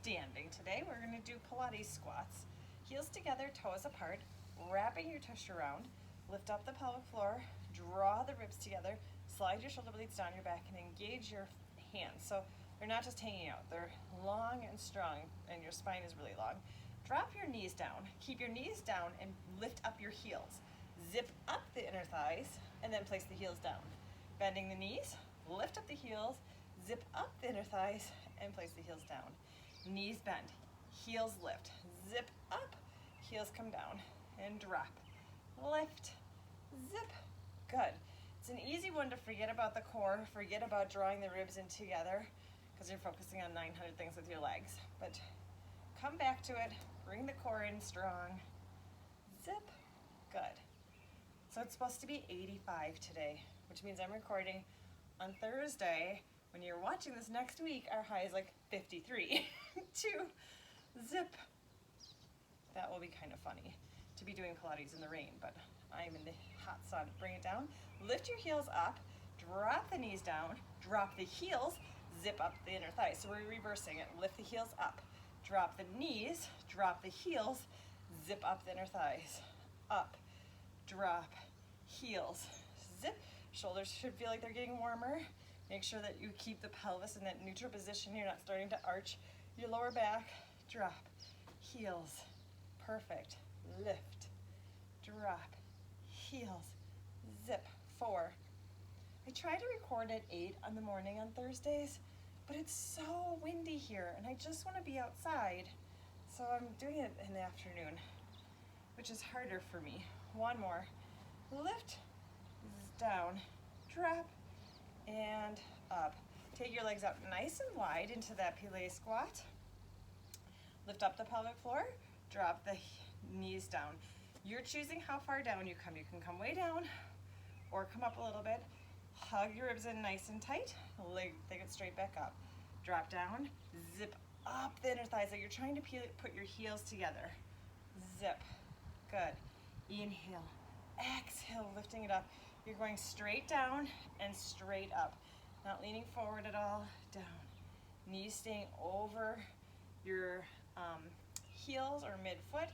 standing today. We're going to do Pilates squats. Heels together, toes apart, wrapping your tush around. Lift up the pelvic floor, draw the ribs together, slide your shoulder blades down your back, and engage your hands. So they're not just hanging out, they're long and strong, and your spine is really long. Drop your knees down, keep your knees down, and lift up your heels. Zip up the inner thighs, and then place the heels down. Bending the knees, lift up the heels, zip up the inner thighs, and place the heels down. Knees bend, heels lift, zip up, heels come down, and drop. Lift, zip, good. It's an easy one to forget about the core, forget about drawing the ribs in together, because you're focusing on 900 things with your legs. But come back to it, bring the core in strong, zip, good. So it's supposed to be 85 today, which means I'm recording on Thursday. When you're watching this next week, our high is like 53. 2, zip. That will be kind of funny to be doing Pilates in the rain, but I'm in the hot sun. Bring it down, lift your heels up, drop the knees down, drop the heels, zip up the inner thighs. So we're reversing it. Lift the heels up, drop the knees, drop the heels, zip up the inner thighs. Up, drop, heels, zip. Shoulders should feel like they're getting warmer. Make sure that you keep the pelvis in that neutral position. You're not starting to arch your lower back. Drop, heels, perfect. Lift, drop, heels, zip. 4. I try to record at 8 in the morning on Thursdays, but it's so windy here and I just want to be outside. So I'm doing it in the afternoon, which is harder for me. 1 more. Lift, down, drop, and up. Take your legs out nice and wide into that Pilates squat. Lift up the pelvic floor, drop the knees down. You're choosing how far down you come. You can come way down or come up a little bit. Hug your ribs in nice and tight. Leg, take it straight back up. Drop down, zip up the inner thighs. So you're trying to put your heels together. Zip, good. Inhale, exhale, lifting it up. You're going straight down and straight up. Not leaning forward at all, down. Knees staying over your heels or midfoot.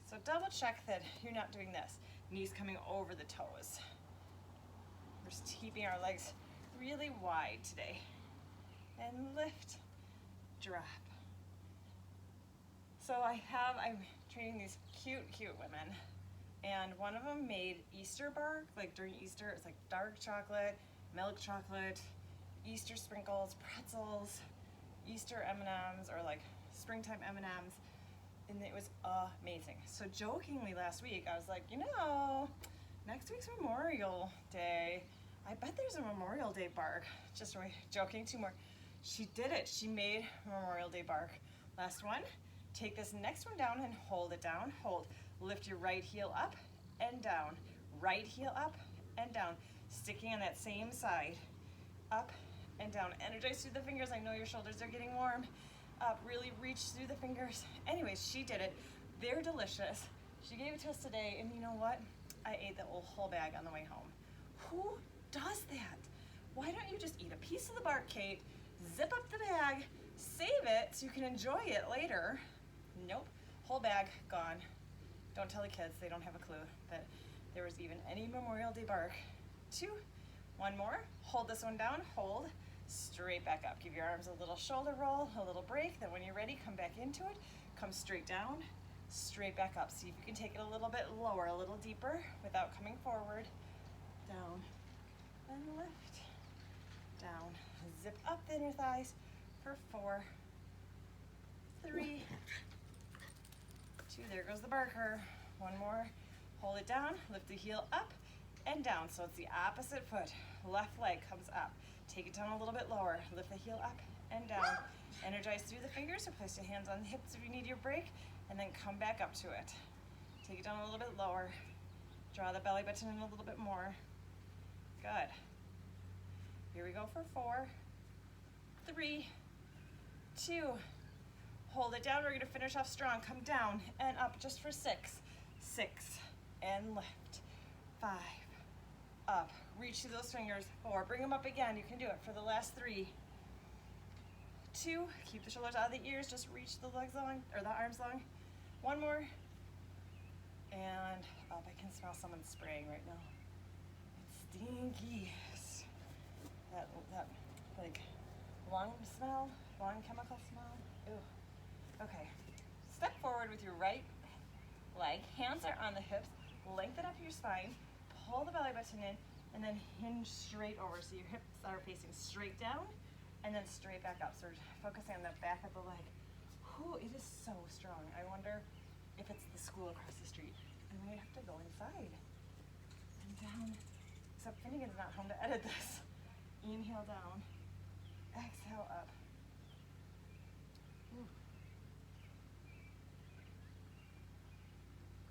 So double check that you're not doing this. Knees coming over the toes. We're just keeping our legs really wide today. And lift, drop. So I'm training these cute women. And one of them made Easter bark, like during Easter, it's like dark chocolate, milk chocolate, Easter sprinkles, pretzels, Easter M&Ms, or like springtime M&Ms, and it was amazing. So jokingly last week, I was like, next week's Memorial Day. I bet there's a Memorial Day bark. Just joking, 2 more. She did it. She made Memorial Day bark. Last one. Take this next one down and hold it down. Hold. Lift your right heel up and down. Right heel up and down. Sticking on that same side. Up and down. Energize through the fingers. I know your shoulders are getting warm. Up. Really reach through the fingers. Anyways, she did it. They're delicious. She gave it to us today, and you know what? I ate the whole bag on the way home. Who does that? Why don't you just eat a piece of the bark, Kate? Zip up the bag. Save it so you can enjoy it later. Nope. Whole bag gone. Don't tell the kids, they don't have a clue that there was even any Memorial Day bark. 2, 1 more. Hold this one down, hold, straight back up. Give your arms a little shoulder roll, a little break, then when you're ready, come back into it. Come straight down, straight back up. See if you can take it a little bit lower, a little deeper without coming forward. Down and lift, down. Zip up the inner thighs for 4, 3, 2, there goes the barker. 1 more, hold it down, lift the heel up and down. So it's the opposite foot. Left leg comes up. Take it down a little bit lower. Lift the heel up and down. Energize through the fingers, so place your hands on the hips if you need your break, and then come back up to it. Take it down a little bit lower. Draw the belly button in a little bit more. Good. Here we go for 4, 3, 2, hold it down. We're gonna finish off strong. Come down and up just for 6, 6, and lift. 5, up. Reach through those fingers. 4, bring them up again. You can do it for the last 3, 2, keep the shoulders out of the ears, just reach the legs long, or the arms long. 1 more, and up. I can smell someone spraying right now. It's stinky. That like lung smell, lung chemical smell. Ew. Okay, step forward with your right leg, hands are on the hips, lengthen up your spine, pull the belly button in, and then hinge straight over. So your hips are facing straight down and then straight back up. So we're focusing on the back of the leg. Whew, it is so strong. I wonder if it's the school across the street. I might have to go inside and down. Except Finnegan's not home to edit this. Inhale down, exhale up. Ooh.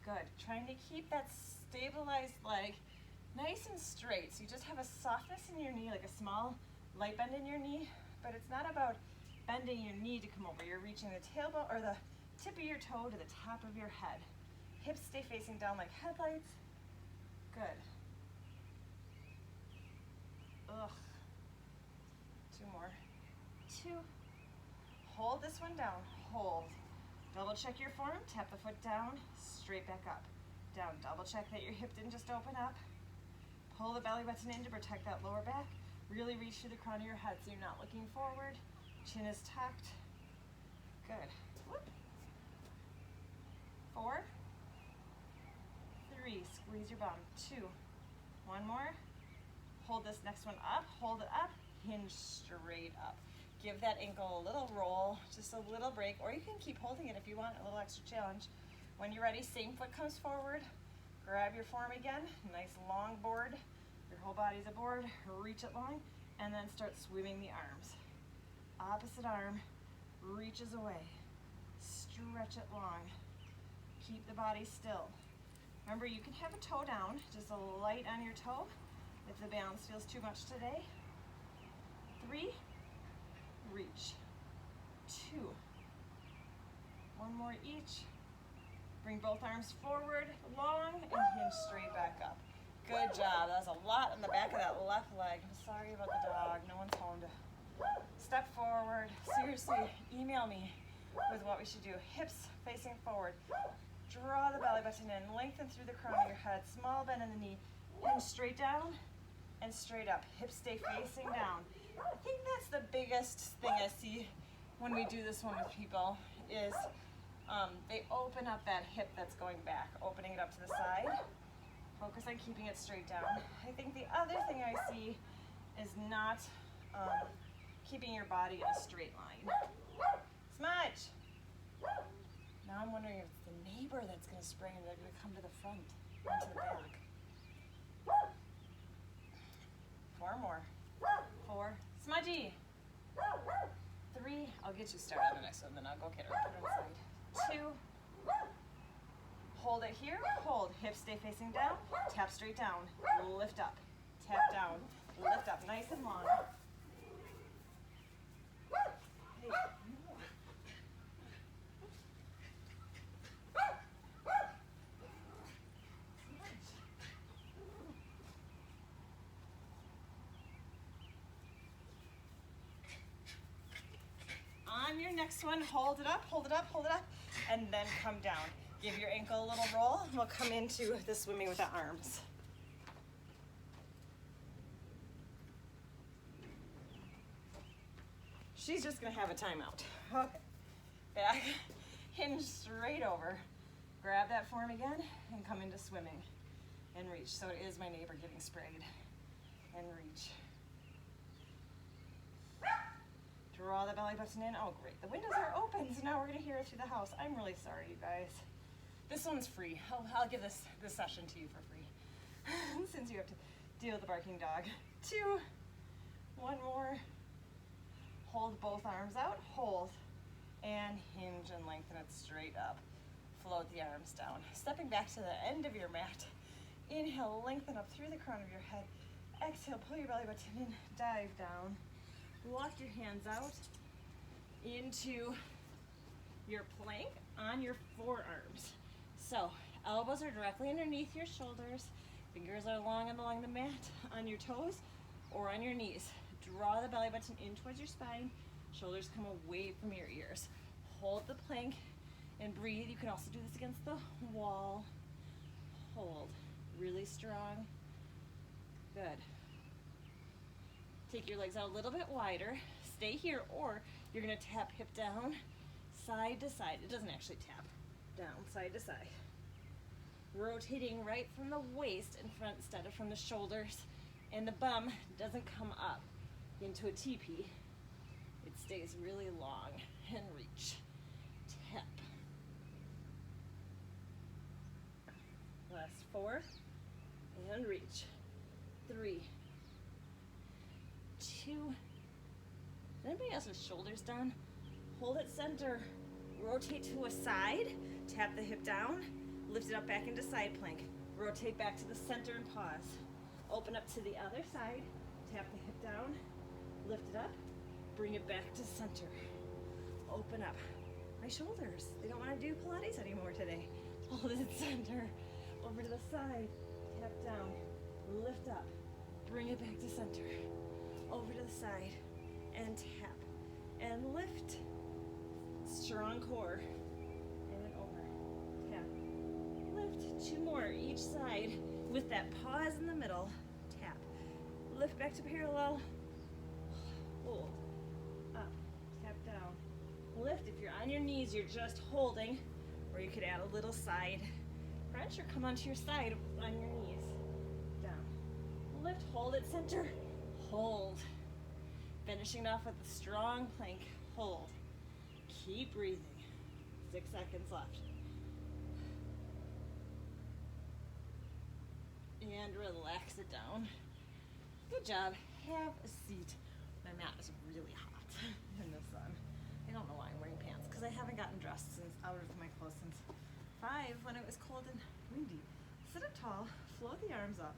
Good, trying to keep that stabilized leg nice and straight. So you just have a softness in your knee, like a small light bend in your knee, but it's not about bending your knee to come over. You're reaching the tailbone or the tip of your toe to the top of your head. Hips stay facing down like headlights. Good. Ugh. 2 more. 2. Hold this one down. Hold. Double check your form. Tap the foot down. Straight back up. Down. Double check that your hip didn't just open up. Pull the belly button in to protect that lower back. Really reach through the crown of your head so you're not looking forward. Chin is tucked. Good. Whoop. 4. 3. Squeeze your bum. 2. 1 more. Hold this next one up. Hold it up. Hinge straight up. Give that ankle a little roll, just a little break, or you can keep holding it if you want a little extra challenge. When you're ready, same foot comes forward. Grab your form again. Nice long board. Your whole body's a board. Reach it long, and then start swimming the arms. Opposite arm reaches away. Stretch it long. Keep the body still. Remember, you can have a toe down, just a light on your toe if the balance feels too much today. 3, reach. 2, 1 more each. Bring both arms forward, long, and hinge straight back up. Good job. That was a lot on the back of that left leg. I'm sorry about the dog. No one's home to step forward. Seriously, email me with what we should do. Hips facing forward. Draw the belly button in. Lengthen through the crown of your head. Small bend in the knee. Hinge straight down and straight up. Hips stay facing down. I think that's the biggest thing I see when we do this one with people is they open up that hip that's going back, opening it up to the side. Focus on keeping it straight down. I think the other thing I see is not keeping your body in a straight line. Smudge! Now I'm wondering if it's the neighbor that's going to spray and they're going to come to the front and to the back. 4 more. 4. Smudgy! 3. I'll get you started on the next one, then I'll go get her. Put her inside. 2. Hold it here. Hold. Hips stay facing down. Tap straight down. Lift up. Tap down. Lift up. Nice and long. Hey. On your next one, hold it up, hold it up, hold it up, and then come down. Give your ankle a little roll, and we'll come into the swimming with the arms. She's just gonna have a timeout. Okay. Back, hinge straight over. Grab that form again, and come into swimming. And reach. So it is my neighbor getting sprayed. And reach. Draw the belly button in. Oh, great. The windows are open, so now we're going to hear it through the house. I'm really sorry, you guys. This one's free. I'll give this session to you for free since you have to deal with the barking dog. 2. 1 more. Hold both arms out. Hold. And hinge and lengthen it straight up. Float the arms down. Stepping back to the end of your mat. Inhale, lengthen up through the crown of your head. Exhale, pull your belly button in. Dive down. Walk your hands out into your plank on your forearms. So elbows are directly underneath your shoulders. Fingers are long and along the mat on your toes or on your knees. Draw the belly button in towards your spine. Shoulders come away from your ears. Hold the plank and breathe. You can also do this against the wall. Hold, really strong. Good. Take your legs out a little bit wider. Stay here, or you're gonna tap hip down, side to side. It doesn't actually tap down, side to side. Rotating right from the waist in front instead of from the shoulders, and the bum doesn't come up into a teepee. It stays really long and reach. Tap. Last 4 and reach. 3, 2. Anybody else with shoulders done? Hold it center. Rotate to a side. Tap the hip down. Lift it up back into side plank. Rotate back to the center and pause. Open up to the other side. Tap the hip down. Lift it up. Bring it back to center. Open up. My shoulders, they don't want to do Pilates anymore today. Hold it center. Over to the side. Tap down. Lift up. Bring it back to center. Over to the side. And tap. And lift. Strong core. And then over. Tap. Lift. 2 more each side. With that pause in the middle. Tap. Lift back to parallel. Hold. Up. Tap down. Lift. If you're on your knees, you're just holding. Or you could add a little side crunch or come onto your side on your knees. Down. Lift. Hold it center. Hold. Finishing off with a strong plank. Hold. Keep breathing. 6 seconds left. And relax it down. Good job. Have a seat. My mat is really hot in the sun. I don't know why I'm wearing pants, because I haven't gotten dressed since out of my clothes since 5 when it was cold and windy. Sit up tall, float the arms up,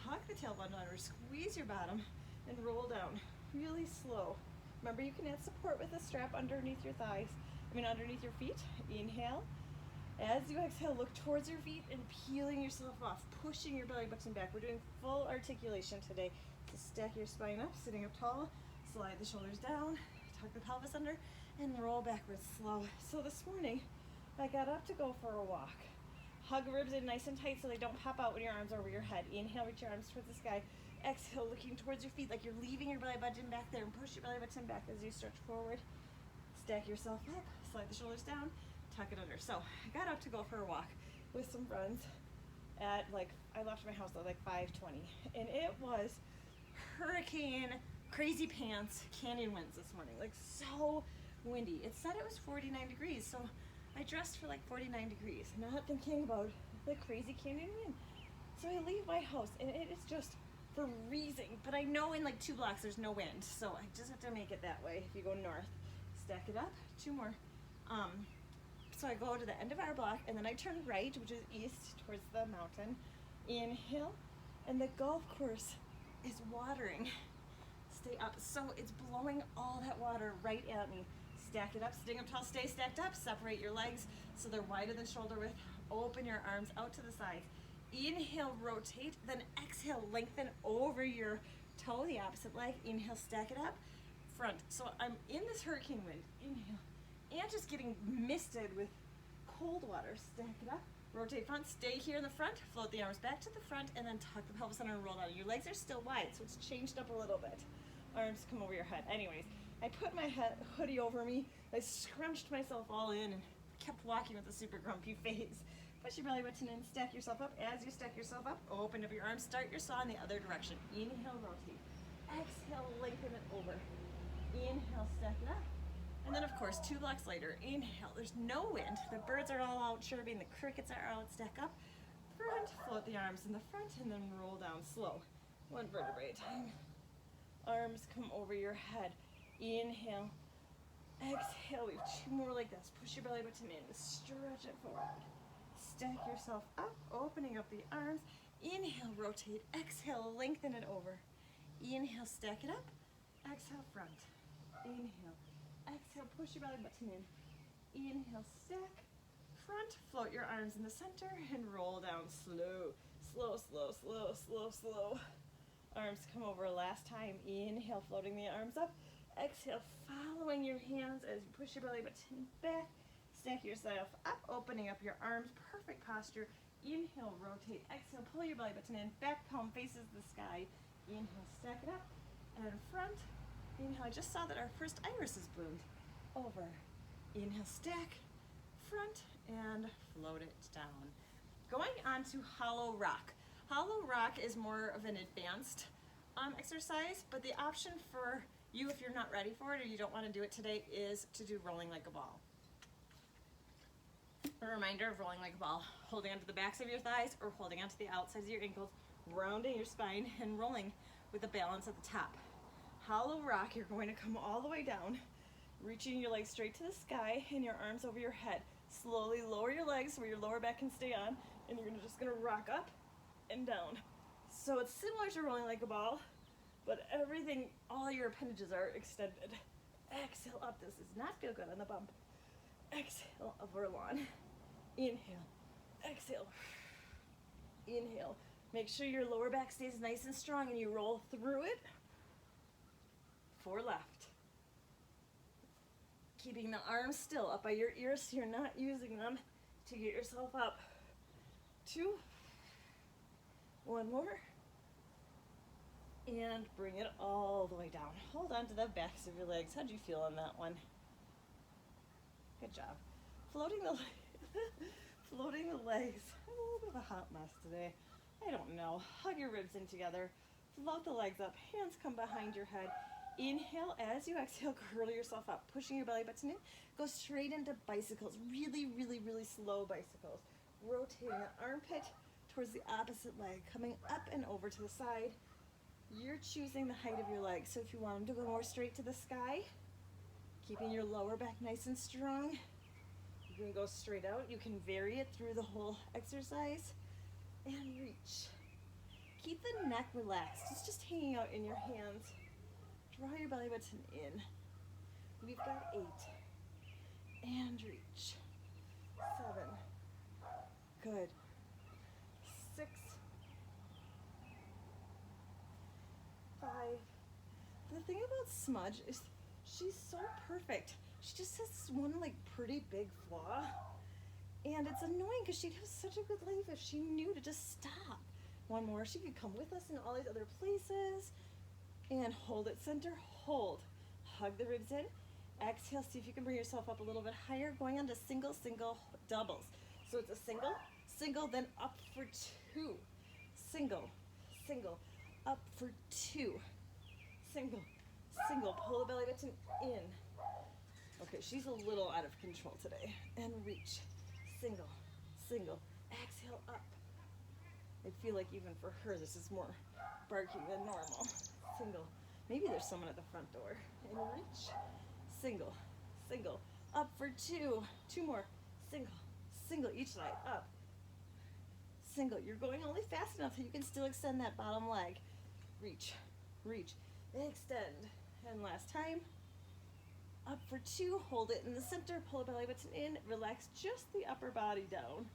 tuck the tailbone under, squeeze your bottom, and roll down. Really slow. Remember, you can add support with a strap underneath your thighs. Underneath your feet. Inhale. As you exhale, look towards your feet and peeling yourself off, pushing your belly button back. We're doing full articulation today. So stack your spine up, sitting up tall, slide the shoulders down, tuck the pelvis under, and roll backwards slow. So this morning, I got up to go for a walk. Hug ribs in nice and tight so they don't pop out when your arms are over your head. Inhale, reach your arms towards the sky. Exhale, looking towards your feet like you're leaving your belly button back there, and push your belly button back as you stretch forward. Stack yourself up, slide the shoulders down, tuck it under. So I got up to go for a walk with some friends at I left my house at 5:20, and it was hurricane, crazy pants, canyon winds this morning, so windy. It said it was 49 degrees, so I dressed for 49 degrees, not thinking about the crazy canyon wind. So I leave my house, and it is just freezing, but I know in 2 blocks there's no wind, so I just have to make it that way. If you go north, stack it up, 2 more. So I go to the end of our block, and then I turn right, which is east towards the mountain. Inhale, and the golf course is watering. Stay up, so it's blowing all that water right at me. Stack it up, sitting up tall, stay stacked up. Separate your legs so they're wider than shoulder width. Open your arms out to the sides. Inhale, rotate, then exhale, lengthen over your toe, the opposite leg. Inhale, stack it up, front. So I'm in this hurricane wind. Inhale, and just getting misted with cold water. Stack it up, rotate front, stay here in the front, float the arms back to the front, and then tuck the pelvis under and roll down. Your legs are still wide, so it's changed up a little bit. Arms come over your head. Anyways, I put my hoodie over me, I scrunched myself all in, and kept walking with a super grumpy face. Push your belly button in, stack yourself up. As you stack yourself up, open up your arms, start your saw in the other direction. Inhale, rotate. Exhale, lengthen it over. Inhale, stack it up. And then, of course, 2 blocks later, inhale. There's no wind. The birds are all out chirping. The crickets are out. Stack up. Front, float the arms in the front, and then roll down slow. 1 vertebrae at a time. Arms come over your head. Inhale. Exhale. We have 2 more like this. Push your belly button in. Stretch it forward. Stack yourself up, opening up the arms. Inhale, rotate. Exhale, lengthen it over. Inhale, stack it up. Exhale, front. Inhale. Exhale, push your belly button in. Inhale, stack. Front, float your arms in the center and roll down slow. Slow, slow, slow, slow, slow. Arms come over last time. Inhale, floating the arms up. Exhale, following your hands as you push your belly button back. Stack yourself up, opening up your arms. Perfect posture. Inhale, rotate. Exhale, pull your belly button in. Back palm faces the sky. Inhale, stack it up. And front. Inhale, I just saw that our first iris is bloomed. Over. Inhale, stack. Front. And float it down. Going on to hollow rock. Hollow rock is more of an advanced exercise, but the option for you, if you're not ready for it or you don't want to do it today, is to do rolling like a ball. A reminder of rolling like a ball, holding onto the backs of your thighs or holding onto the outsides of your ankles, rounding your spine and rolling with a balance at the top. Hollow rock, you're going to come all the way down, reaching your legs straight to the sky and your arms over your head. Slowly lower your legs where your lower back can stay on, and you're just going to rock up and down. So it's similar to rolling like a ball, but everything, all your appendages are extended. Exhale up. This does not feel good on the bump. Exhale, over lawn. Inhale. Exhale. Inhale. Make sure your lower back stays nice and strong and you roll through it. 4 left. Keeping the arms still up by your ears so you're not using them to get yourself up. 2. 1 more. And bring it all the way down. Hold on to the backs of your legs. How'd you feel on that one? Good job. Floating the legs. I'm a little bit of a hot mess today. I don't know. Hug your ribs in together. Float the legs up. Hands come behind your head. Inhale. As you exhale, curl yourself up. Pushing your belly button in. Go straight into bicycles. Really, really, really slow bicycles. Rotating the armpit towards the opposite leg. Coming up and over to the side. You're choosing the height of your legs. So if you want them to go more straight to the sky, keeping your lower back nice and strong, you can go straight out. You can vary it through the whole exercise and reach. Keep the neck relaxed. It's just hanging out in your hands. Draw your belly button in. We've got 8. And reach. 7. Good. 6. 5. The thing about Smudge is she's so perfect. She just has this one pretty big flaw. And it's annoying because she'd have such a good life if she knew to just stop. 1 more. She could come with us in all these other places. And hold it center. Hold. Hug the ribs in. Exhale. See if you can bring yourself up a little bit higher. Going on to single, single, doubles. So it's a single, single, then up for 2. Single, single, up for 2. Single, single. Pull the belly button in. Okay, she's a little out of control today. And reach. Single, single. Exhale up. I feel like even for her, this is more barking than normal. Single. Maybe there's someone at the front door. And reach. Single, single. Up for 2. 2 more. Single, single. Each side. Up. Single. You're going only fast enough so you can still extend that bottom leg. Reach, reach. Extend. And last time. Up for 2. Hold it in the center. Pull the belly button in. Relax just the upper body down.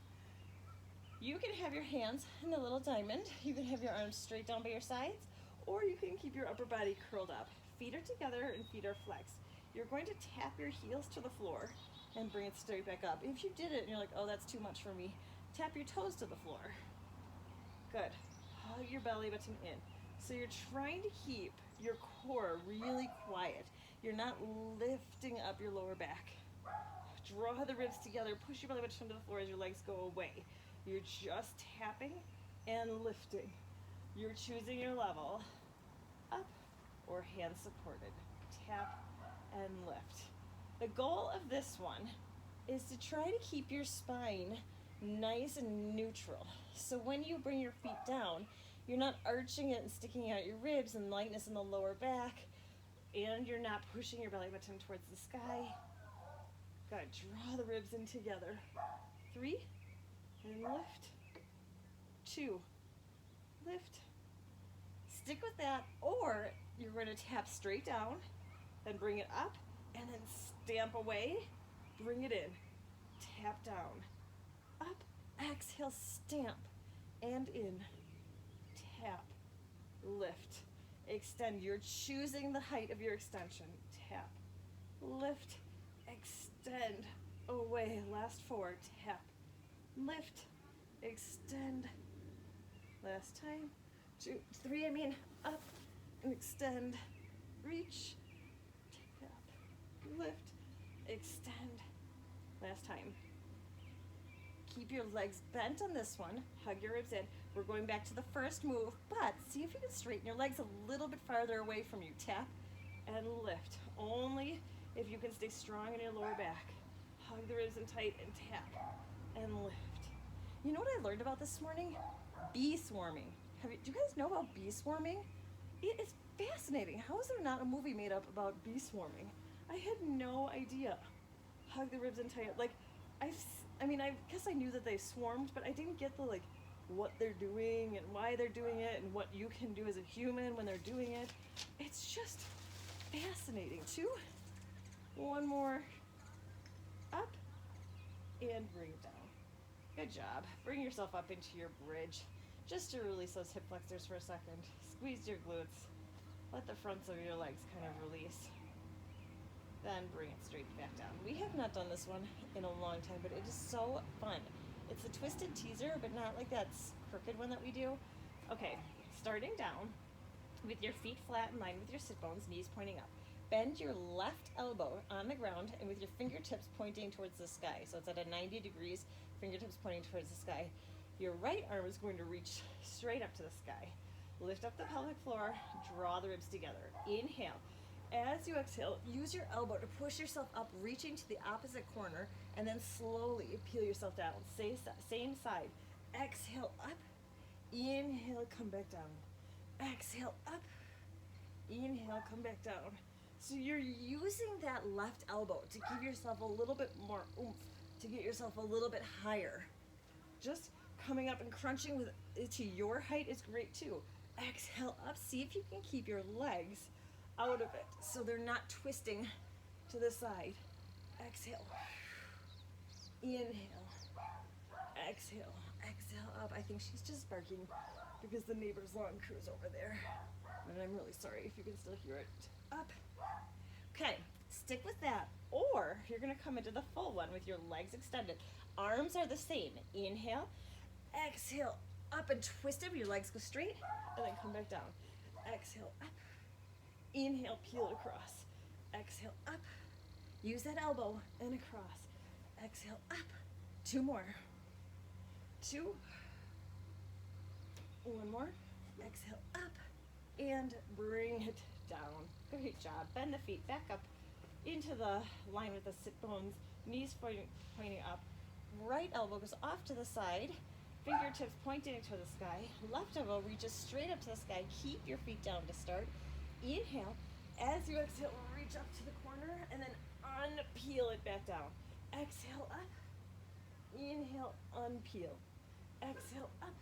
You can have your hands in the little diamond. You can have your arms straight down by your sides, or you can keep your upper body curled up. Feet are together and feet are flexed. You're going to tap your heels to the floor and bring it straight back up. If you did it and you're like, oh, that's too much for me, tap your toes to the floor. Good. Hug your belly button in. So you're trying to keep your core really quiet. You're not lifting up your lower back. Draw the ribs together. Push your belly button to the floor as your legs go away. You're just tapping and lifting. You're choosing your level. Up or hand supported. Tap and lift. The goal of this one is to try to keep your spine nice and neutral. So when you bring your feet down, you're not arching it and sticking out your ribs and lightness in the lower back, and you're not pushing your belly button towards the sky. Gotta draw the ribs in together. 3, and lift. 2, lift. Stick with that, or you're going to tap straight down, then bring it up, and then stamp away, bring it in, tap down, up, exhale, stamp, and in, tap, lift. extend. You're choosing the height of your extension. Tap, lift, extend, away. Last 4, tap, lift, extend. Last time, 2, 3, up and extend, reach, tap, lift, extend. Last time. Keep your legs bent on this one. Hug your ribs in. We're going back to the first move, but see if you can straighten your legs a little bit farther away from you. Tap and lift. Only if you can stay strong in your lower back. Hug the ribs in tight and tap and lift. You know what I learned about this morning? Bee swarming. Do you guys know about bee swarming? It is fascinating. How is there not a movie made up about bee swarming? I had no idea. Hug the ribs in tight. Like, I guess I knew that they swarmed, but I didn't get the what they're doing and why they're doing it and what you can do as a human when they're doing it. It's just fascinating. 2, 1 more, up, and bring it down. Good job. Bring yourself up into your bridge, just to release those hip flexors for a second. Squeeze your glutes. Let the fronts of your legs kind of release. Then bring it straight back down. We have not done this one in a long time, but it is so fun. It's a twisted teaser, but not like that crooked one that we do. Okay, starting down with your feet flat in line with your sit bones, knees pointing up. Bend your left elbow on the ground and with your fingertips pointing towards the sky. So it's at a 90 degrees, fingertips pointing towards the sky. Your right arm is going to reach straight up to the sky. Lift up the pelvic floor, draw the ribs together. Inhale. As you exhale, use your elbow to push yourself up, reaching to the opposite corner, and then slowly peel yourself down. Same side. Exhale up. Inhale, come back down. Exhale up. Inhale, come back down. So you're using that left elbow to give yourself a little bit more oomph, to get yourself a little bit higher. Just coming up and crunching with it to your height is great too. Exhale up. See if you can keep your legs out of it so they're not twisting to the side. Exhale. Inhale. Exhale. Exhale up. I think she's just barking because the neighbor's lawn crew's over there. And I'm really sorry if you can still hear it. Up. Okay, stick with that. Or you're gonna come into the full one with your legs extended. Arms are the same. Inhale. Exhale. Up and twist them. Your legs go straight and then come back down. Exhale. Up. Inhale, peel it across. Exhale, up. Use that elbow and across. Exhale, up. 2 more. 2. 1 more. Exhale, up. And bring it down. Great job. Bend the feet back up into the line with the sit bones. Knees pointing up. Right elbow goes off to the side. Fingertips pointing to the sky. Left elbow reaches straight up to the sky. Keep your feet down to start. Inhale. As you exhale, reach up to the corner and then unpeel it back down. Exhale up. Inhale, unpeel. Exhale up.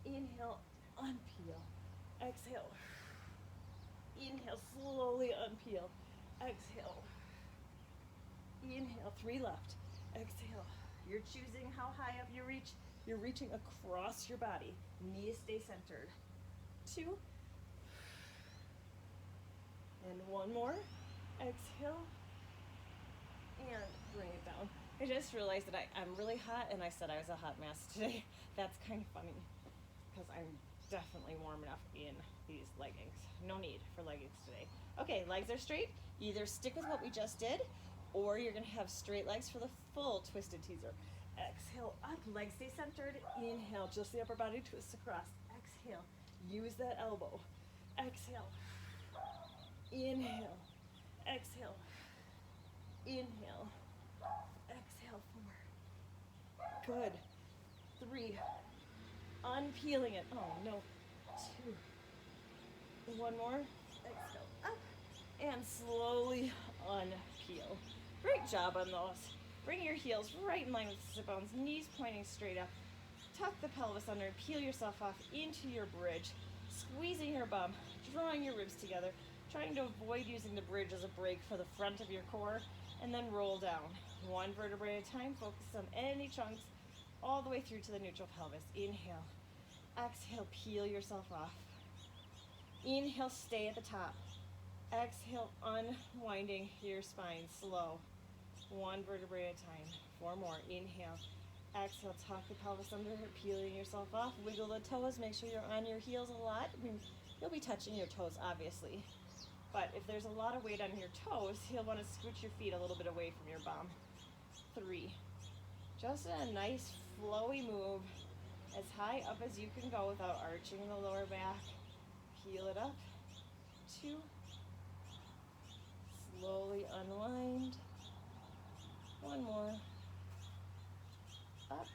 Inhale, unpeel. Exhale. Inhale, slowly unpeel. Exhale. Inhale, 3 left. Exhale. You're choosing how high up you reach. You're reaching across your body. Knees stay centered. 2. And 1 more. Exhale. And bring it down. I just realized that I'm really hot and I said I was a hot mess today. That's kind of funny because I'm definitely warm enough in these leggings. No need for leggings today. Okay, legs are straight. Either stick with what we just did or you're gonna have straight legs for the full twisted teaser. Exhale up, legs stay centered. Inhale, just the upper body twists across. Exhale, use that elbow. Exhale. Inhale. Exhale. Inhale. Exhale, 4. Good. 3. Unpeeling it. Oh no. 2. 1 more. Exhale up. And slowly unpeel. Great job on those. Bring your heels right in line with the sit bones, knees pointing straight up. Tuck the pelvis under, peel yourself off into your bridge, squeezing your bum, drawing your ribs together, trying to avoid using the bridge as a break for the front of your core, and then roll down. 1 vertebrae at a time, focus on any chunks all the way through to the neutral pelvis. Inhale. Exhale, peel yourself off. Inhale, stay at the top. Exhale, unwinding your spine, slow. One vertebrae at a time. 4 more. Inhale. Exhale, tuck the pelvis under, peeling yourself off. Wiggle the toes. Make sure you're on your heels a lot. I mean, you'll be touching your toes, obviously. But if there's a lot of weight on your toes, you'll want to scooch your feet a little bit away from your bum. 3. Just a nice, flowy move. As high up as you can go without arching the lower back. Peel it up. 2. Slowly unwind. 1 more. Up.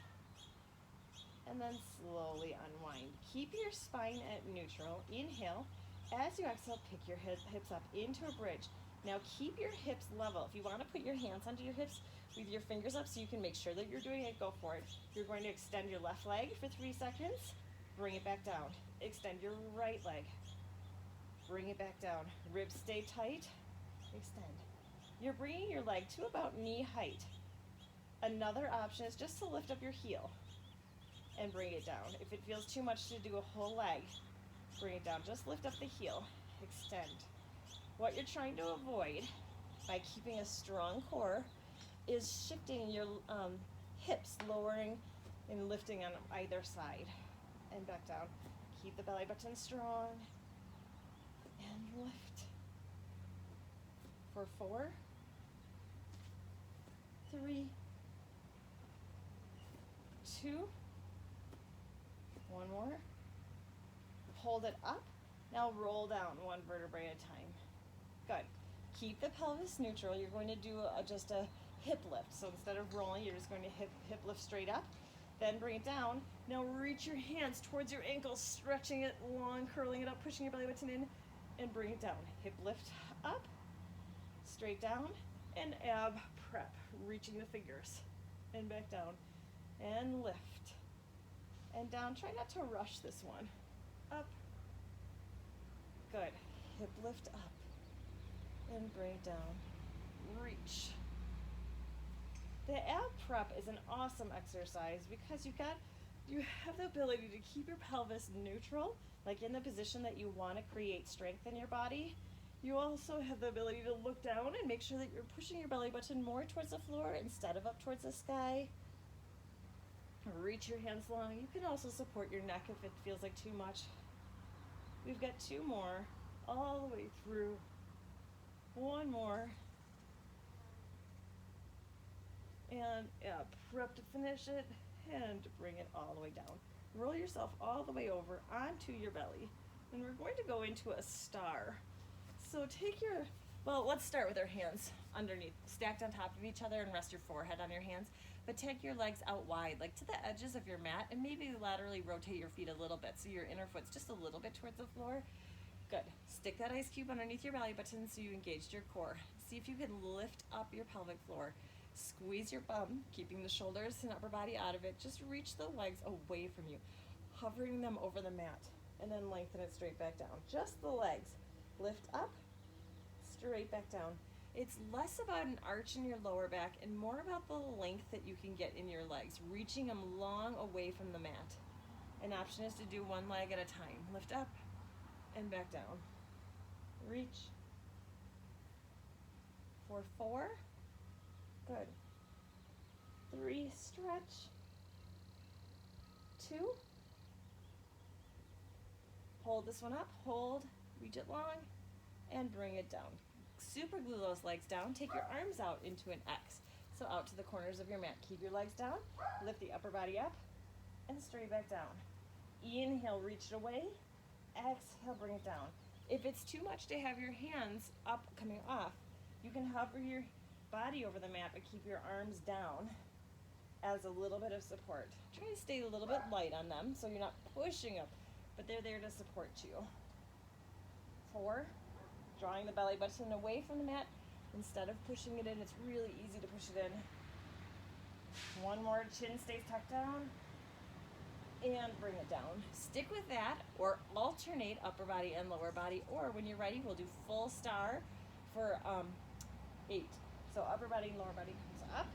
And then slowly unwind. Keep your spine at neutral. Inhale. As you exhale, pick your hips up into a bridge. Now keep your hips level. If you want to put your hands under your hips with your fingers up so you can make sure that you're doing it, go for it. You're going to extend your left leg for 3 seconds. Bring it back down. Extend your right leg. Bring it back down. Ribs stay tight. Extend. You're bringing your leg to about knee height. Another option is just to lift up your heel and bring it down. If it feels too much to do a whole leg, bring it down. Just lift up the heel. Extend. What you're trying to avoid by keeping a strong core is shifting your hips, lowering and lifting on either side. And back down. Keep the belly button strong. And lift. For 4, 3, 2, 1 more. Hold it up. Now roll down 1 vertebrae at a time. Good. Keep the pelvis neutral. You're going to do just a hip lift. So instead of rolling, you're just going to hip lift straight up. Then bring it down. Now reach your hands towards your ankles, stretching it long, curling it up, pushing your belly button in, and bring it down. Hip lift up, straight down, and ab prep, reaching the fingers, and back down, and lift, and down. Try not to rush this one. Up. Good. Hip lift up, and bring it down. Reach. The ab prep is an awesome exercise because you have the ability to keep your pelvis neutral, like in the position that you want to create strength in your body. You also have the ability to look down and make sure that you're pushing your belly button more towards the floor instead of up towards the sky. Reach your hands long. You can also support your neck if it feels like too much. We've got 2 more, all the way through. 1 more. And prep to finish it, and bring it all the way down. Roll yourself all the way over onto your belly. And we're going to go into a star. So let's start with our hands underneath, stacked on top of each other, and rest your forehead on your hands. But take your legs out wide, like to the edges of your mat, and maybe laterally rotate your feet a little bit so your inner foot's just a little bit towards the floor. Good. Stick that ice cube underneath your belly button so you engaged your core. See if you can lift up your pelvic floor. Squeeze your bum, keeping the shoulders and upper body out of it. Just reach the legs away from you, hovering them over the mat, and then lengthen it straight back down. Just the legs. Lift up, straight back down. It's less about an arch in your lower back and more about the length that you can get in your legs, reaching them long away from the mat. An option is to do 1 leg at a time. Lift up and back down. Reach. For 4. Good. 3, stretch. 2. Hold this one up, hold, reach it long, and bring it down. Super glue those legs down. Take your arms out into an X. So out to the corners of your mat. Keep your legs down, lift the upper body up, and straight back down. Inhale, reach it away. Exhale, bring it down. If it's too much to have your hands up, coming off, you can hover your body over the mat, but keep your arms down as a little bit of support. Try to stay a little bit light on them so you're not pushing up, but they're there to support you. 4, drawing the belly button away from the mat instead of pushing it in. It's really easy to push it in. 1 more, chin stays tucked down, and bring it down. Stick with that, or alternate upper body and lower body, or when you're ready, we'll do full star for 8. So upper body and lower body comes up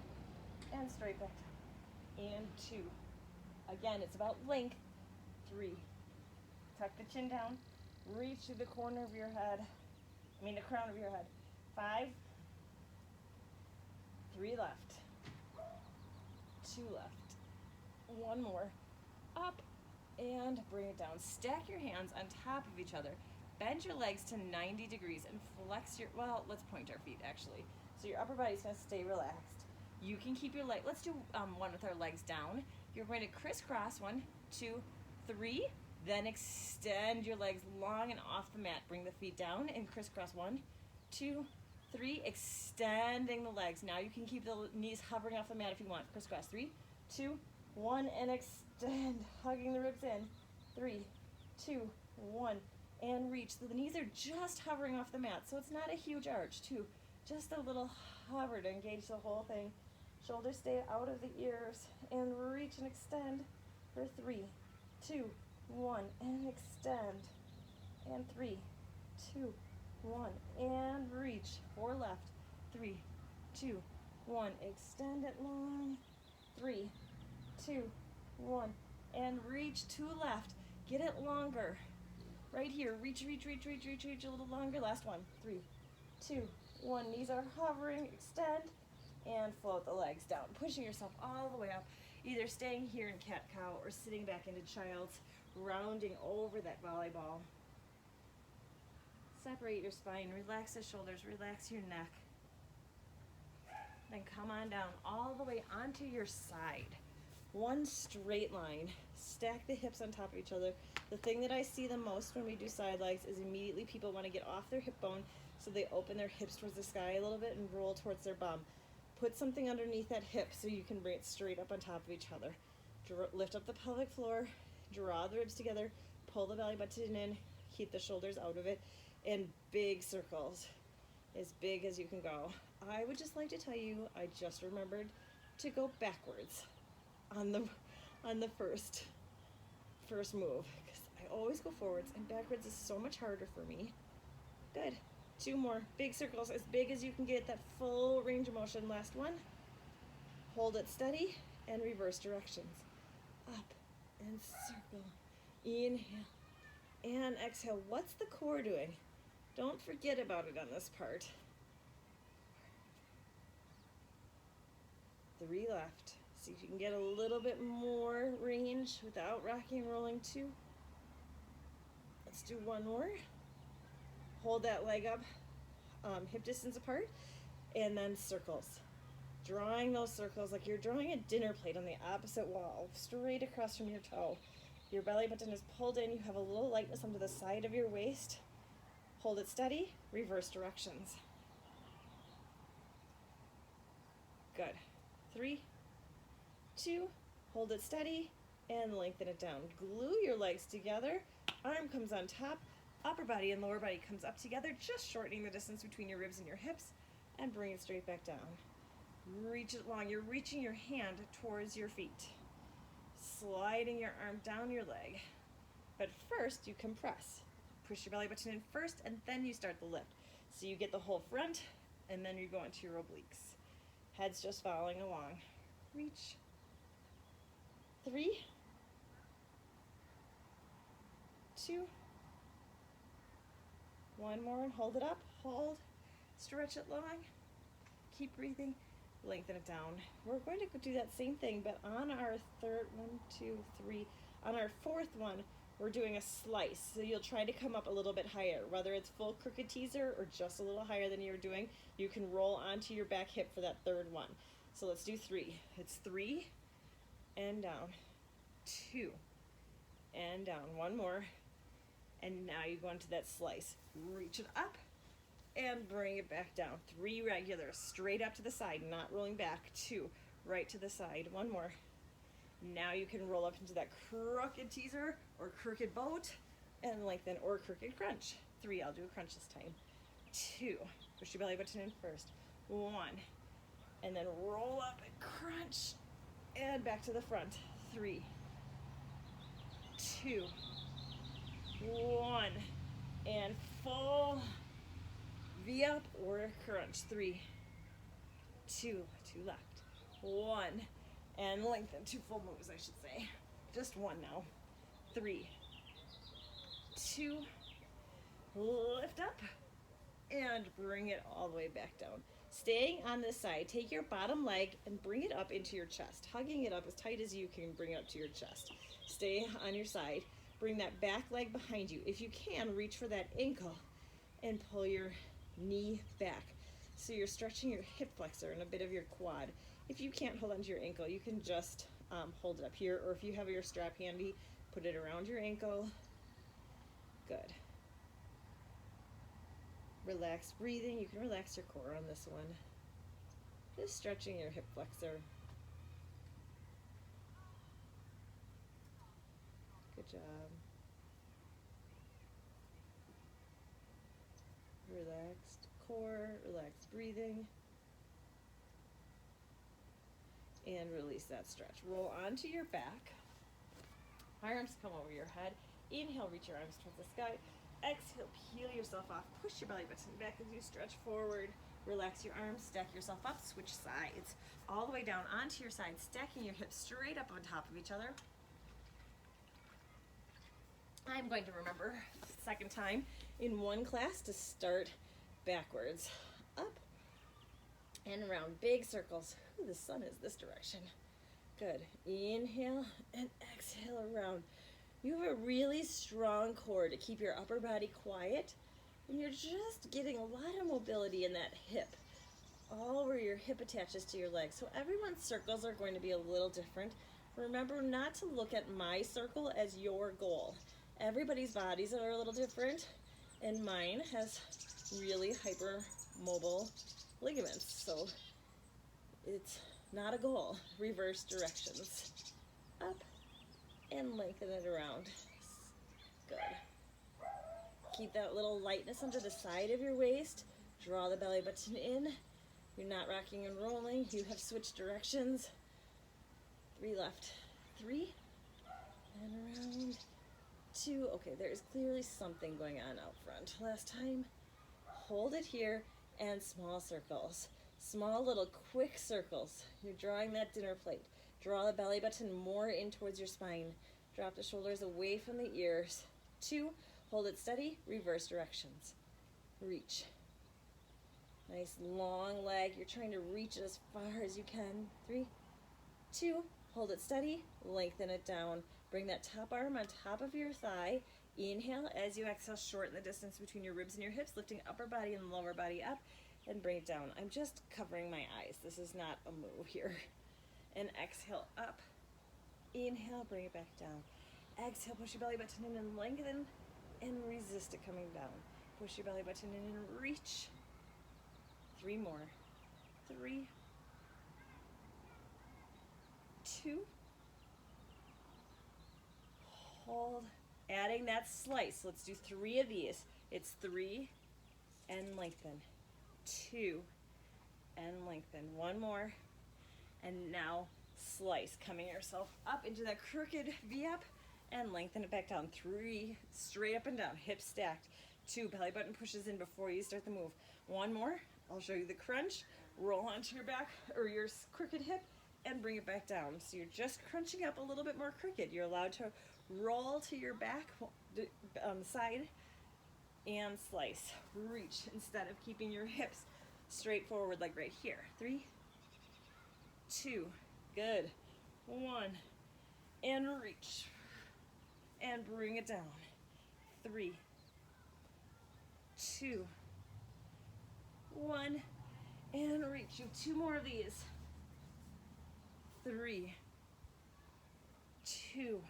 and straight back down. And 2. Again, it's about length. 3. Tuck the chin down. Reach through the corner of your head. The crown of your head. 5, 3 left, 2 left, 1 more. Up and bring it down. Stack your hands on top of each other. Bend your legs to 90 degrees and flex your, let's point our feet actually. So your upper body's gonna stay relaxed. You can keep your leg, let's do one with our legs down. You're going to crisscross, 1, 2, 3, then extend your legs long and off the mat. Bring the feet down and crisscross, 1, 2, 3, extending the legs. Now you can keep the knees hovering off the mat if you want. Crisscross, 3, 2, 1, and extend, hugging the ribs in. 3, 2, 1, and reach. So the knees are just hovering off the mat, so it's not a huge arch. 2, just a little hover to engage the whole thing. Shoulders stay out of the ears, and reach and extend for 3, 2, 1, and extend. And 3, 2, 1, and reach. 4 left. 3, 2, 1, extend it long. 3, 2, 1, and reach. 2 left. Get it longer. Right here, reach, reach, reach, reach, reach, reach a little longer. Last one. 3, 2, 1. Knees are hovering. Extend and float the legs down, pushing yourself all the way up, either staying here in cat-cow or sitting back into child's, rounding over that volleyball. Separate your spine, relax the shoulders, relax your neck. Then come on down all the way onto your side. One straight line. Stack the hips on top of each other. The thing that I see the most when we do side legs is immediately people want to get off their hip bone, so they open their hips towards the sky a little bit and roll towards their bum. Put something underneath that hip so you can bring it straight up on top of each other. Lift up the pelvic floor, draw the ribs together, pull the belly button in, keep the shoulders out of it, and big circles, as big as you can go. I would just like to tell you, I just remembered to go backwards on the first move, because I always go forwards, and backwards is so much harder for me. Good. 2 more. Big circles, as big as you can get, that full range of motion. Last one. Hold it steady and reverse directions. Up and circle. Inhale and exhale. What's the core doing? Don't forget about it on this part. 3 left. See if you can get a little bit more range without rocking and rolling. 2. Let's do 1 more. Hold that leg up, hip distance apart, and then circles. Drawing those circles like you're drawing a dinner plate on the opposite wall, straight across from your toe. Your belly button is pulled in, you have a little lightness onto the side of your waist. Hold it steady, reverse directions. Good. 3, 2, hold it steady, and lengthen it down. Glue your legs together, arm comes on top, upper body and lower body comes up together, just shortening the distance between your ribs and your hips, and bring it straight back down. Reach it long. You're reaching your hand towards your feet, sliding your arm down your leg. But first, you compress. Push your belly button in first, and then you start the lift. So you get the whole front, and then you go into your obliques. Head's just following along. Reach. 3, 2, 1 more, and hold it up. Hold. Stretch it long. Keep breathing. Lengthen it down. We're going to do that same thing, but on our third, 1, 2, 3, on our fourth one, we're doing a slice. So you'll try to come up a little bit higher, whether it's full crooked teaser or just a little higher than you're doing. You can roll onto your back hip for that third one. So let's do 3. It's 3 and down, 2 and down. 1 more. And now you go into that slice. Reach it up and bring it back down. 3 regulars, straight up to the side, not rolling back. 2, right to the side. 1 more. Now you can roll up into that crooked teaser or crooked boat and lengthen, or crooked crunch. 3, I'll do a crunch this time. 2, push your belly button in first. 1, and then roll up and crunch and back to the front. 3, 2, 1, and full V up or crunch. 3, 2, 2 left. 1, and lengthen. 2 full moves, I should say. Just 1 now. 3, 2, lift up, and bring it all the way back down. Staying on this side, take your bottom leg and bring it up into your chest, hugging it up as tight as you can, bring it up to your chest. Stay on your side. Bring that back leg behind you. If you can, reach for that ankle and pull your knee back. So you're stretching your hip flexor and a bit of your quad. If you can't hold onto your ankle, you can just hold it up here, or if you have your strap handy, put it around your ankle. Good. Relax breathing. You can relax your core on this one. Just stretching your hip flexor. Good job. Relaxed core, relaxed breathing. And release that stretch. Roll onto your back. Arms come over your head. Inhale, reach your arms towards the sky. Exhale, peel yourself off. Push your belly button back as you stretch forward. Relax your arms, stack yourself up, switch sides. All the way down onto your side, stacking your hips straight up on top of each other. I'm going to remember the second time in one class to start backwards. Up and around, big circles. Ooh, the sun is this direction. Good. Inhale and exhale around. You have a really strong core to keep your upper body quiet, and you're just getting a lot of mobility in that hip, all where your hip attaches to your leg. So everyone's circles are going to be a little different. Remember not to look at my circle as your goal. Everybody's bodies are a little different, and mine has really hypermobile ligaments, so it's not a goal. Reverse directions. Up and lengthen it around. Good. Keep that little lightness under the side of your waist. Draw the belly button in. You're not rocking and rolling. You have switched directions. 3 left. 3 and around. 2. Okay, there is clearly something going on out front. Last time. Hold it here and small circles. Small little quick circles. You're drawing that dinner plate. Draw the belly button more in towards your spine. Drop the shoulders away from the ears. 2, hold it steady, reverse directions. Reach. Nice long leg. You're trying to reach it as far as you can. 3, 2, hold it steady, lengthen it down. Bring that top arm on top of your thigh. Inhale as you exhale, shorten the distance between your ribs and your hips, lifting upper body and lower body up, and bring it down. I'm just covering my eyes. This is not a move here. And exhale up. Inhale, bring it back down. Exhale, push your belly button in and lengthen, and resist it coming down. Push your belly button in and reach. 3 more. 3, 2, hold. Adding that slice. Let's do 3 of these. It's 3 and lengthen. 2 and lengthen. 1 more. And now slice, coming yourself up into that crooked V-up and lengthen it back down. 3, straight up and down, hips stacked. 2, belly button pushes in before you start the move. 1 more, I'll show you the crunch. Roll onto your back or your crooked hip and bring it back down. So you're just crunching up a little bit more crooked. You're allowed to roll to your back on the side and slice. Reach instead of keeping your hips straight forward like right here. 3, 2, good. 1, and reach. And bring it down. 3, 2, 1, and reach. You have 2 more of these. 3, 2,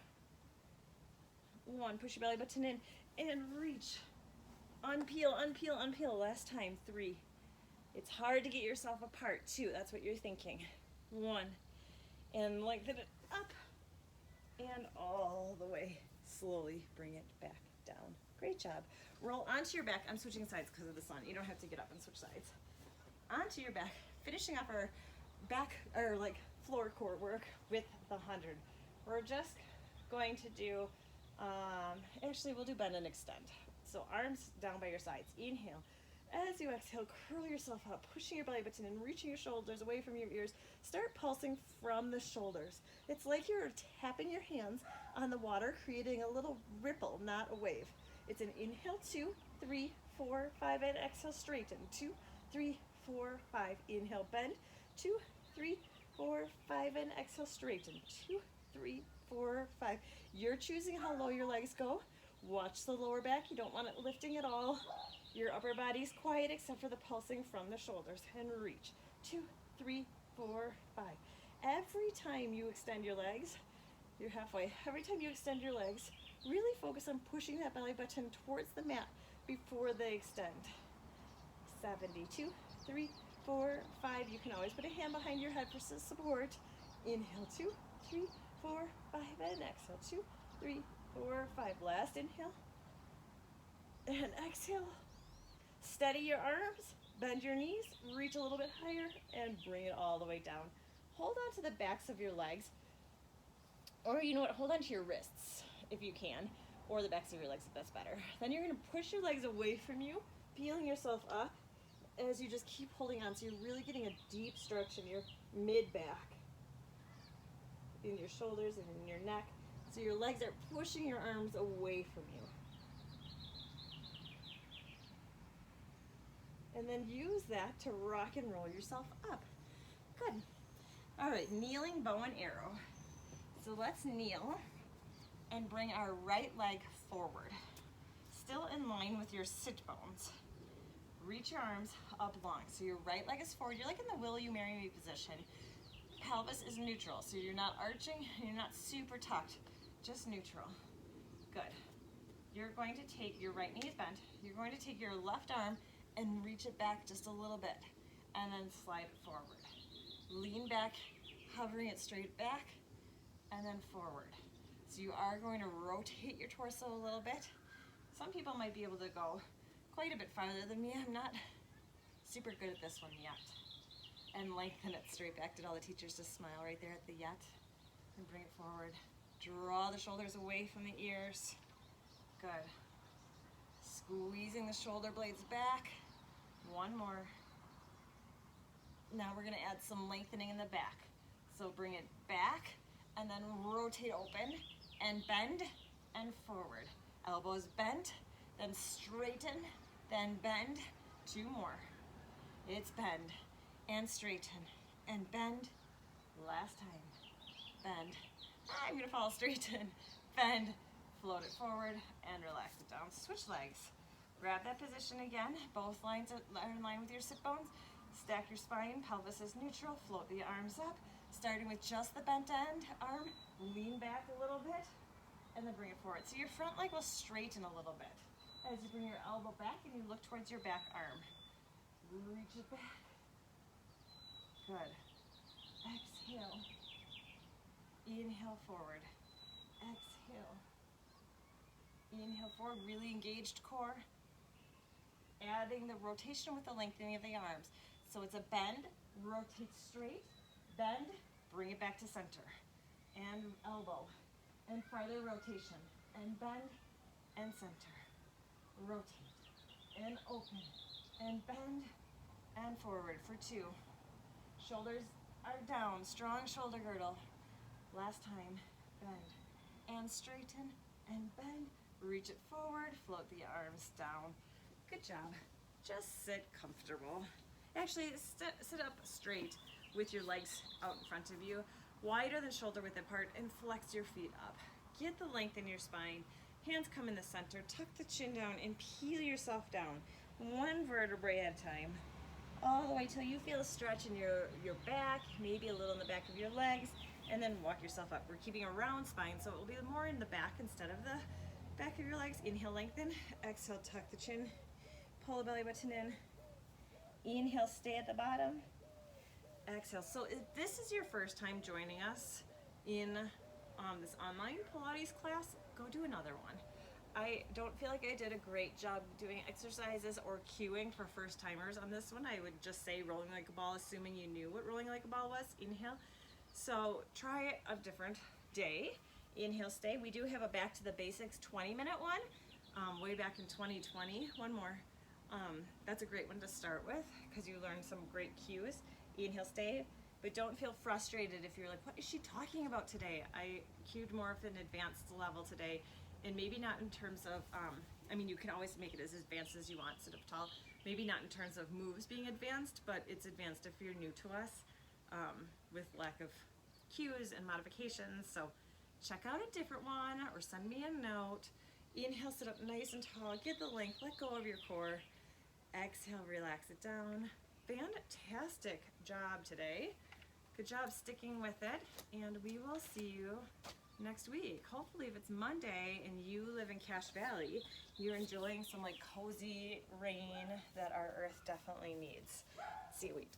1. Push your belly button in and reach. Unpeel, unpeel, unpeel. Last time. 3. It's hard to get yourself apart. 2. That's what you're thinking. 1. And lengthen it up and all the way. Slowly bring it back down. Great job. Roll onto your back. I'm switching sides because of the sun. You don't have to get up and switch sides. Onto your back. Finishing up our back or like floor core work with the 100. We're just going to do, actually we'll do bend and extend. So arms down by your sides. Inhale. As you exhale, curl yourself up, pushing your belly button and reaching your shoulders away from your ears. Start pulsing from the shoulders. It's like you're tapping your hands on the water, creating a little ripple, not a wave. It's an inhale 2, 3, 4, 5, and exhale, straighten. 2, 3, 4, 5. Inhale, bend. 2, 3, 4, 5, and exhale, straighten. 2, 3, 4, 5. You're choosing how low your legs go. Watch the lower back. You don't want it lifting at all. Your upper body's quiet except for the pulsing from the shoulders. And reach. 2, 3, 4, 5. Every time you extend your legs, you're halfway. Every time you extend your legs, really focus on pushing that belly button towards the mat before they extend. 72, 3, 4, 5. You can always put a hand behind your head for support. Inhale, 2, 3, 4, 5, and exhale, 2, 3, 4, 5. Last inhale, and exhale. Steady your arms, bend your knees, reach a little bit higher, and bring it all the way down. Hold on to the backs of your legs, or you know what, hold on to your wrists if you can, or the backs of your legs if that's better. Then you're gonna push your legs away from you, peeling yourself up as you just keep holding on. So you're really getting a deep stretch in your mid-back, in your shoulders and in your neck. So your legs are pushing your arms away from you. And then use that to rock and roll yourself up. Good. All right, kneeling bow and arrow. So let's kneel and bring our right leg forward. Still in line with your sit bones. Reach your arms up long. So your right leg is forward. You're like in the will you marry me position. Pelvis is neutral. So you're not arching, you're not super tucked, just neutral. Good. You're going to take your right knee is bent. You're going to take your left arm and reach it back just a little bit, and then slide it forward. Lean back, hovering it straight back, and then forward. So you are going to rotate your torso a little bit. Some people might be able to go quite a bit farther than me. I'm not super good at this one yet. And lengthen it straight back. Did all the teachers just smile right there at the yet? And bring it forward. Draw the shoulders away from the ears. Good. Squeezing the shoulder blades back. One more. Now we're going to add some lengthening in the back. So bring it back and then rotate open and bend and forward. Elbows bent, then straighten, then bend. Two more. It's bend and straighten and bend. Last time. Bend. I'm going to fall straighten. Bend. Float it forward and relax it down. Switch legs. Grab that position again. Both lines are in line with your sit bones. Stack your spine. Pelvis is neutral. Float the arms up. Starting with just the bent end arm. Lean back a little bit and then bring it forward. So your front leg will straighten a little bit as you bring your elbow back and you look towards your back arm. Reach it back. Good. Exhale. Inhale forward. Exhale. Inhale forward. Really engaged core. Adding the rotation with the lengthening of the arms. So it's a bend, rotate straight, bend, bring it back to center. And elbow. And farther rotation. And bend, and center. Rotate. And open. And bend, and forward for two. Shoulders are down. Strong shoulder girdle. Last time. Bend. And straighten. And bend. Reach it forward. Float the arms down. Good job. Just sit comfortable. Actually, sit up straight with your legs out in front of you, wider than shoulder width apart, and flex your feet up. Get the length in your spine. Hands come in the center. Tuck the chin down and peel yourself down. One vertebrae at a time. All the way till you feel a stretch in your back, maybe a little in the back of your legs, and then walk yourself up. We're keeping a round spine, so it will be more in the back instead of the back of your legs. Inhale, lengthen. Exhale, tuck the chin. Pull the belly button in. Inhale, stay at the bottom. Exhale. So if this is your first time joining us in this online Pilates class, go do another one. I don't feel like I did a great job doing exercises or cueing for first timers on this one. I would just say rolling like a ball, assuming you knew what rolling like a ball was. Inhale. So try a different day. Inhale, stay. We do have a back to the basics 20-minute one, way back in 2020. One more. That's a great one to start with because you learned some great cues. Inhale, stay, but don't feel frustrated if you're like, what is she talking about today? I cued more of an advanced level today, and maybe not in terms of I mean, you can always make it as advanced as you want, sit up tall. Maybe not in terms of moves being advanced, but it's advanced if you're new to us, with lack of cues and modifications. So check out a different one or send me a note. Inhale, sit up nice and tall, get the length, let go of your core. Exhale, relax it down. Fantastic job today. Good job sticking with it, and we will see you next week. Hopefully, if it's Monday and you live in Cache Valley, you're enjoying some like cozy rain that our earth definitely needs. See you week.